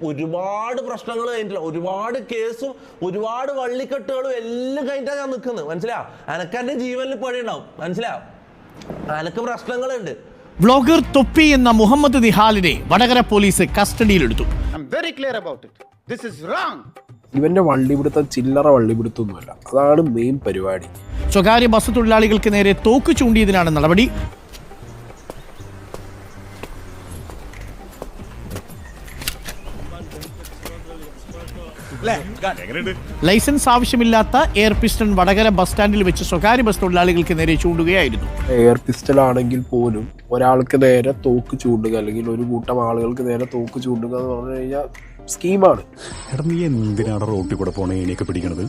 ഒരുപാട് പ്രശ്നങ്ങൾ കഴിഞ്ഞിട്ടില്ല, ഒരുപാട് കേസും ഒരുപാട് വള്ളിക്കെട്ടുകളും എല്ലാം കഴിഞ്ഞിട്ടാണ് ഞാൻ നിൽക്കുന്നത്. മനസ്സിലാവും? എനക്ക് എന്റെ ജീവനിൽ പണിയുണ്ടാവും. മനസ്സിലാവും? എനക്ക് പ്രശ്നങ്ങളുണ്ട്. വ്ളോഗർ തൊപ്പി എന്ന മുഹമ്മദ് നിഹാലിനെ വടകര പോലീസ് കസ്റ്റഡിയിലെടുത്തു. ഇവന്റെ വള്ളിപിടുത്തം ചില്ലറ വള്ളിപിടുത്തൊന്നുമല്ല, അതാണ് മെയിൻ പരിപാടി. സ്വകാര്യ ബസ് തൊഴിലാളികൾക്ക് നേരെ തോക്ക് ചൂണ്ടിയതിനാണ് നടപടി. ലൈസൻസ് ആവശ്യമില്ലാത്ത എയർ പിസ്റ്റൺ വടകര ബസ് സ്റ്റാൻഡിൽ വെച്ച് സ്വകാര്യ ബസ് തൊഴിലാളികൾക്ക് നേരെ ചൂണ്ടുകയായിരുന്നു. എയർ പിസ്റ്റൾ ആണെങ്കിൽ പോലും ഒരാൾക്ക് നേരെ തോക്ക് ചൂണ്ടുക അല്ലെങ്കിൽ ഒരു കൂട്ടം ആളുകൾക്ക് നേരെ തോക്ക് ചൂണ്ടുക എന്ന് പറഞ്ഞു കഴിഞ്ഞാൽ സ്കീമാണ്. എടാ നീ എന്തിനാണ് റോട്ടിൽ കൂടെ പോണേ ഇനിയൊക്കെ പിടിക്കണത്?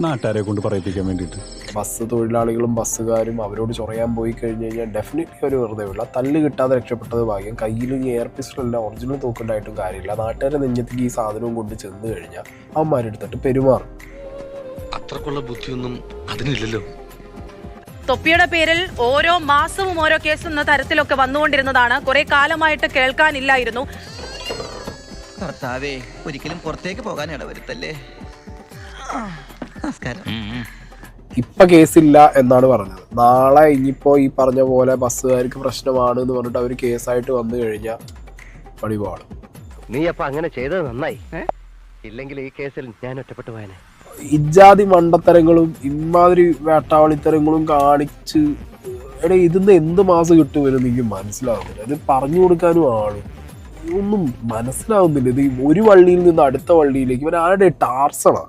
നാട്ടുകാരെ കൊണ്ട് പറയിപ്പിക്കാൻ വേണ്ടിയിട്ട്. ബസ് തൊഴിലാളികളും ബസ്സുകാരും അവരോട് ചൊറയാൻ പോയി കഴിഞ്ഞ് കഴിഞ്ഞാൽ ഡെഫിനറ്റ്ലി ഒരു വെറുതെ ഉള്ള തല്ല് കിട്ടാതെ രക്ഷപ്പെട്ടത് ഭാഗ്യം. കയ്യിൽ ഈ എയർ പിസ്റ്റലല്ല, ഒറിജിനൽ തോക്കുണ്ടായിട്ടും കാര്യമില്ല. നാട്ടുകാരെ നെഞ്ഞത്തേക്ക് ഈ സാധനവും കൊണ്ട് ചെന്ന് കഴിഞ്ഞാൽ അവന്മാരെടുത്തിട്ട് പെരുമാറും. അത്രക്കുള്ള ബുദ്ധിയൊന്നും അതിനില്ലല്ലോ. തൊപ്പിയുടെ പേരിൽ ഓരോ മാസവും ഓരോ കേസ് എന്ന തരത്തിലൊക്കെ വന്നുകൊണ്ടിരുന്നതാണ്. കുറെ കാലമായിട്ട് കേൾക്കാനില്ലായിരുന്നു. കർത്താവേ, ഒരിക്കലും പുറത്തേക്ക് പോകാൻ ഇടവരുത്തല്ലേ. നമസ്കാരം. ഇപ്പൊ കേസില്ല എന്നാണ് പറഞ്ഞത്. നാളെ ഇനിയിപ്പോ ഈ പറഞ്ഞ പോലെ ബസ്സുകാർക്ക് പ്രശ്നമാണ് എന്ന് പറഞ്ഞിട്ട് അവർ കേസായിട്ട് വന്നു കഴിഞ്ഞാൽ പണിപാടും. നീ അപ്പൊ അങ്ങനെ ചെയ്തത് നന്നായി. ഇല്ലെങ്കിൽ ഈ കേസിൽ ഞാൻ ഒറ്റപ്പെട്ടു പോയനെ. ഇജാതി മണ്ടത്തരങ്ങളും ഇമാതിരി വേട്ടാവളിത്തരങ്ങളും കാണിച്ച് ഇതിന്ന് എന്ത് മാസം കിട്ടുമെന്ന് എനിക്ക് മനസ്സിലാവുന്നില്ല. അത് പറഞ്ഞു കൊടുക്കാനും ആളും ഒന്നും മനസ്സിലാവുന്നില്ല. ഇത് ഒരു വള്ളിയിൽ നിന്ന് അടുത്ത വള്ളിയിലേക്ക് ഇവൻ ആരുടെ ടാർസണാ?